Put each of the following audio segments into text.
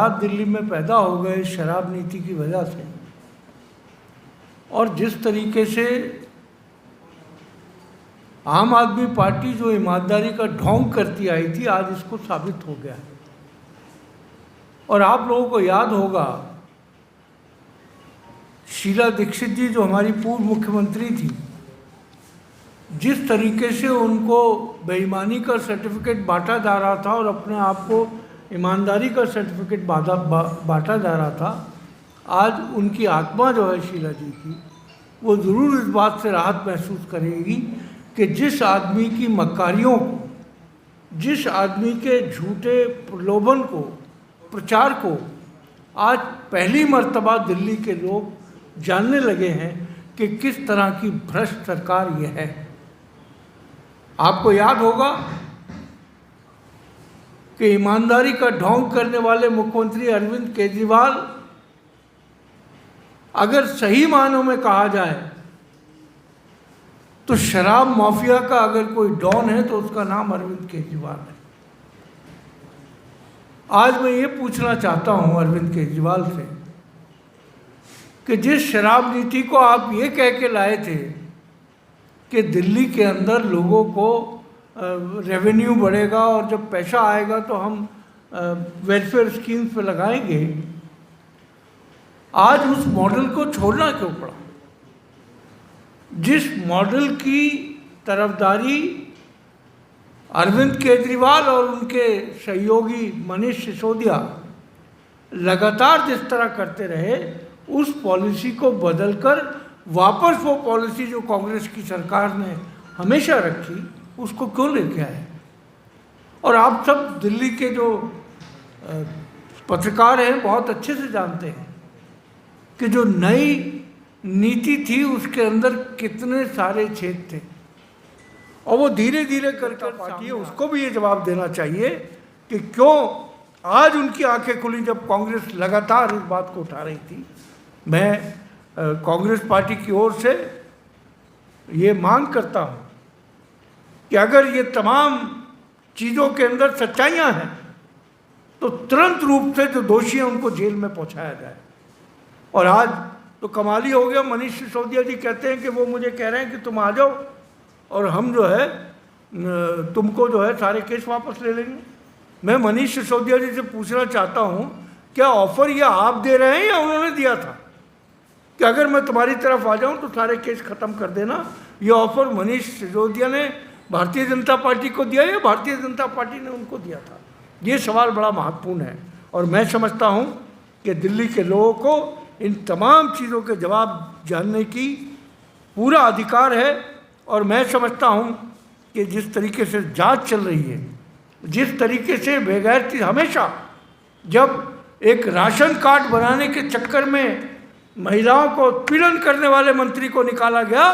हालात दिल्ली में पैदा हो गए शराब नीति की वजह से, और जिस तरीके से आम आदमी पार्टी जो ईमानदारी का ढोंग करती आई थी, आज इसको साबित हो गया है। और आप लोगों को याद होगा, शीला दीक्षित जी जो हमारी पूर्व मुख्यमंत्री थी, जिस तरीके से उनको बेईमानी का सर्टिफिकेट बांटा जा रहा था और अपने आप को ईमानदारी का सर्टिफिकेट बांटा जा रहा था, आज उनकी आत्मा जो है शीला जी की, वो ज़रूर इस बात से राहत महसूस करेगी कि जिस आदमी की मक्कारियों को, जिस आदमी के झूठे प्रलोभन को, प्रचार को आज पहली मर्तबा दिल्ली के लोग जानने लगे हैं कि किस तरह की भ्रष्ट सरकार यह है। आपको याद होगा कि ईमानदारी का ढोंग करने वाले मुख्यमंत्री अरविंद केजरीवाल, अगर सही मानों में कहा जाए तो शराब माफिया का अगर कोई डॉन है तो उसका नाम अरविंद केजरीवाल है। आज मैं ये पूछना चाहता हूं अरविंद केजरीवाल से कि जिस शराब नीति को आप ये कह के लाए थे कि दिल्ली के अंदर लोगों को रेवेन्यू बढ़ेगा और जब पैसा आएगा तो हम वेलफेयर स्कीम्स पे लगाएंगे, आज उस मॉडल को छोड़ना क्यों पड़ा? जिस मॉडल की तरफदारी अरविंद केजरीवाल और उनके सहयोगी मनीष सिसोदिया लगातार जिस तरह करते रहे, उस पॉलिसी को बदलकर वापस वो पॉलिसी जो कांग्रेस की सरकार ने हमेशा रखी, उसको क्यों लेके आए? और आप सब दिल्ली के जो पत्रकार हैं बहुत अच्छे से जानते हैं कि जो नई नीति थी उसके अंदर कितने सारे छेद थे, और वो धीरे धीरे करके पार्टी है उसको भी ये जवाब देना चाहिए कि क्यों आज उनकी आंखें खुली जब कांग्रेस लगातार इस बात को उठा रही थी। मैं कांग्रेस पार्टी की ओर से ये मांग करता हूँ कि अगर ये तमाम चीज़ों के अंदर सच्चाइयाँ हैं तो तुरंत रूप से जो दोषी हैं उनको जेल में पहुँचाया जाए। और आज तो कमाल ही हो गया, मनीष सिसोदिया जी कहते हैं कि वो मुझे कह रहे हैं कि तुम आ जाओ और हम जो है तुमको जो है सारे केस वापस ले लेंगे। मैं मनीष सिसोदिया जी से पूछना चाहता हूँ, क्या ऑफर ये आप दे रहे हैं या उन्होंने दिया था कि अगर मैं तुम्हारी तरफ आ जाऊं तो सारे केस खत्म कर देना? ये ऑफर मनीष सिसोदिया ने भारतीय जनता पार्टी को दिया या भारतीय जनता पार्टी ने उनको दिया था? ये सवाल बड़ा महत्वपूर्ण है और मैं समझता हूं कि दिल्ली के लोगों को इन तमाम चीज़ों के जवाब जानने की पूरा अधिकार है। और मैं समझता हूं कि जिस तरीके से जांच चल रही है, जिस तरीके से बेगैरती, हमेशा जब एक राशन कार्ड बनाने के चक्कर में महिलाओं को उत्पीड़न करने वाले मंत्री को निकाला गया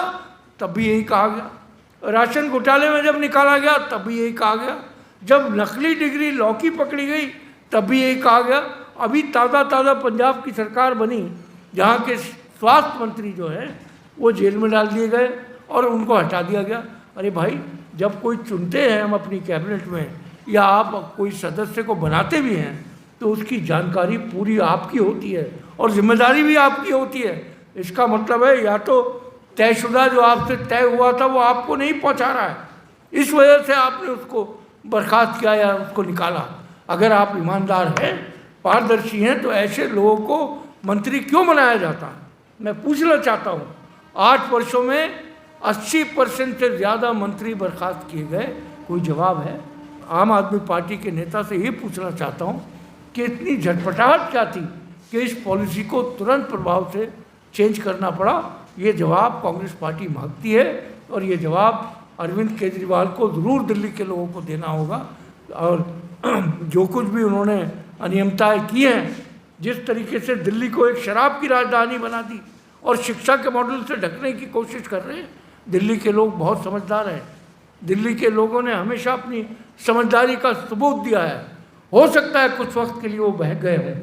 तब भी यही कहा गया, राशन घोटाले में जब निकाला गया तब भी यही कहा गया, जब नकली डिग्री लॉ की पकड़ी गई तब भी यही कहा गया। अभी ताज़ा पंजाब की सरकार बनी जहाँ के स्वास्थ्य मंत्री जो है वो जेल में डाल दिए गए और उनको हटा दिया गया। अरे भाई, जब कोई चुनते हैं हम अपनी कैबिनेट में या आप कोई सदस्य को बनाते भी हैं तो उसकी जानकारी पूरी आपकी होती है और जिम्मेदारी भी आपकी होती है। इसका मतलब है या तो तयशुदा जो आपसे तय हुआ था वो आपको नहीं पहुंचा रहा है, इस वजह से आपने उसको बर्खास्त किया या उसको निकाला। अगर आप ईमानदार हैं, पारदर्शी हैं, तो ऐसे लोगों को मंत्री क्यों बनाया जाता है? मैं पूछना चाहता हूँ, 8 वर्षों में 80% से ज़्यादा मंत्री बर्खास्त किए गए, कोई जवाब है? आम आदमी पार्टी के नेता से ये पूछना चाहता हूँ कि इतनी झटपटाहट क्या थी कि इस पॉलिसी को तुरंत प्रभाव से चेंज करना पड़ा? ये जवाब कांग्रेस पार्टी मांगती है और ये जवाब अरविंद केजरीवाल को ज़रूर दिल्ली के लोगों को देना होगा। और जो कुछ भी उन्होंने अनियमितताएँ की हैं, जिस तरीके से दिल्ली को एक शराब की राजधानी बना दी और शिक्षा के मॉडल से ढकने की कोशिश कर रहे हैं, दिल्ली के लोग बहुत समझदार हैं। दिल्ली के लोगों ने हमेशा अपनी समझदारी का सबूत दिया है। हो सकता है कुछ वक्त के लिए वो बहक गए हों,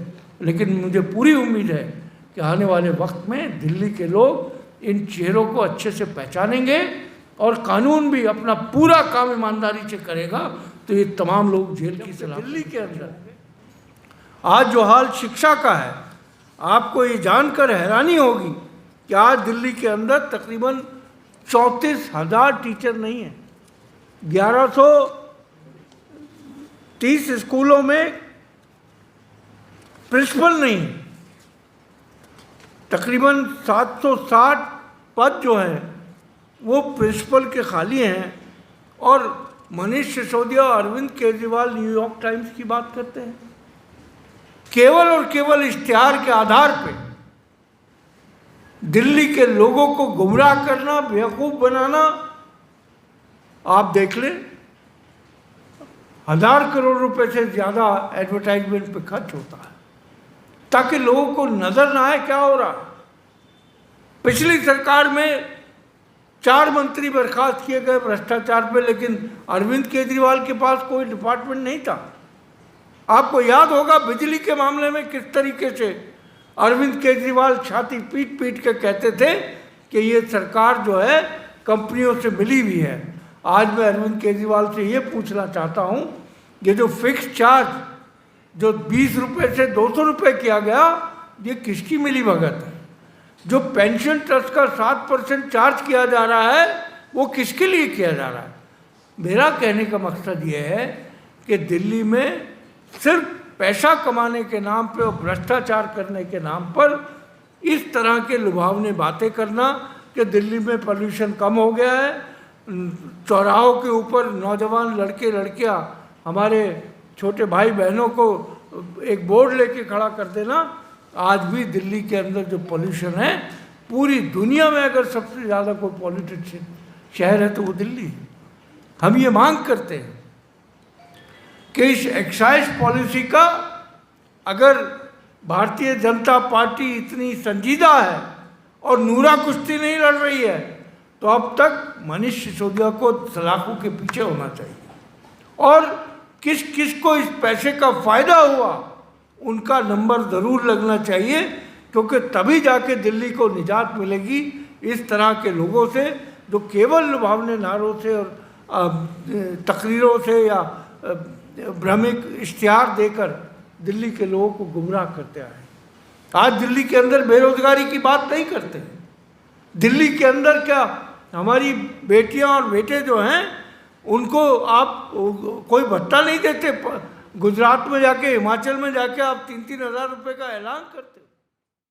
लेकिन मुझे पूरी उम्मीद है कि आने वाले वक्त में दिल्ली के लोग इन चेहरों को अच्छे से पहचानेंगे और कानून भी अपना पूरा काम ईमानदारी से करेगा तो ये तमाम लोग जेल की सलाह। दिल्ली के अंदर आज जो हाल शिक्षा का है, आपको ये जानकर हैरानी होगी कि आज दिल्ली के अंदर तकरीबन 34,000 टीचर नहीं हैं। 1130 स्कूलों में प्रिंसिपल नहीं है। तकरीबन 760 पद जो हैं वो प्रिंसिपल के खाली हैं। और मनीष सिसोदिया और अरविंद केजरीवाल न्यूयॉर्क टाइम्स की बात करते हैं। केवल और केवल इश्तिहार के आधार पे दिल्ली के लोगों को गुमराह करना, बेवकूफ़ बनाना, आप देख लें 1000 करोड़ रुपए से ज़्यादा एडवर्टाइजमेंट पे खर्च होता है ताकि लोगों को नजर ना आए क्या हो रहा है। पिछली सरकार में 4 मंत्री बर्खास्त किए गए भ्रष्टाचार पे, लेकिन अरविंद केजरीवाल के पास कोई डिपार्टमेंट नहीं था। आपको याद होगा बिजली के मामले में किस तरीके से अरविंद केजरीवाल छाती पीट पीट के कहते थे कि ये सरकार जो है कंपनियों से मिली हुई है। आज मैं अरविंद केजरीवाल से ये पूछना चाहता हूँ, ये जो फिक्स चार्ज जो 20 रुपये से 200 रुपये किया गया, ये किसकी मिली भगत है? जो पेंशन ट्रस्ट का 7% चार्ज किया जा रहा है, वो किसके लिए किया जा रहा है? मेरा कहने का मकसद ये है कि दिल्ली में सिर्फ पैसा कमाने के नाम पे और भ्रष्टाचार करने के नाम पर इस तरह के लुभावनी बातें करना कि दिल्ली में पोल्यूशन कम हो गया है, चौराहों के ऊपर नौजवान लड़के लड़कियां, हमारे छोटे भाई बहनों को एक बोर्ड लेके खड़ा कर देना। आज भी दिल्ली के अंदर जो पोल्यूशन है, पूरी दुनिया में अगर सबसे ज़्यादा कोई पॉल्यूटेड शहर है तो वो दिल्ली है। हम ये मांग करते हैं कि इस एक्साइज पॉलिसी का, अगर भारतीय जनता पार्टी इतनी संजीदा है और नूरा कुश्ती नहीं लड़ रही है, तो अब तक मनीष सिसोदिया को सलाखों के पीछे होना चाहिए और किस किस को इस पैसे का फ़ायदा हुआ उनका नंबर ज़रूर लगना चाहिए, क्योंकि तभी जाके दिल्ली को निजात मिलेगी इस तरह के लोगों से जो केवल लुभावने नारों से और तकरीरों से या भ्रमिक इश्तिहार देकर दिल्ली के लोगों को गुमराह करते आए। आज दिल्ली के अंदर बेरोजगारी की बात नहीं करते। दिल्ली के अंदर क्या हमारी बेटियां और बेटे जो हैं उनको आप कोई भत्ता नहीं देते। गुजरात में जाके, हिमाचल में जाके आप 3-3 हज़ार रुपये का ऐलान करते।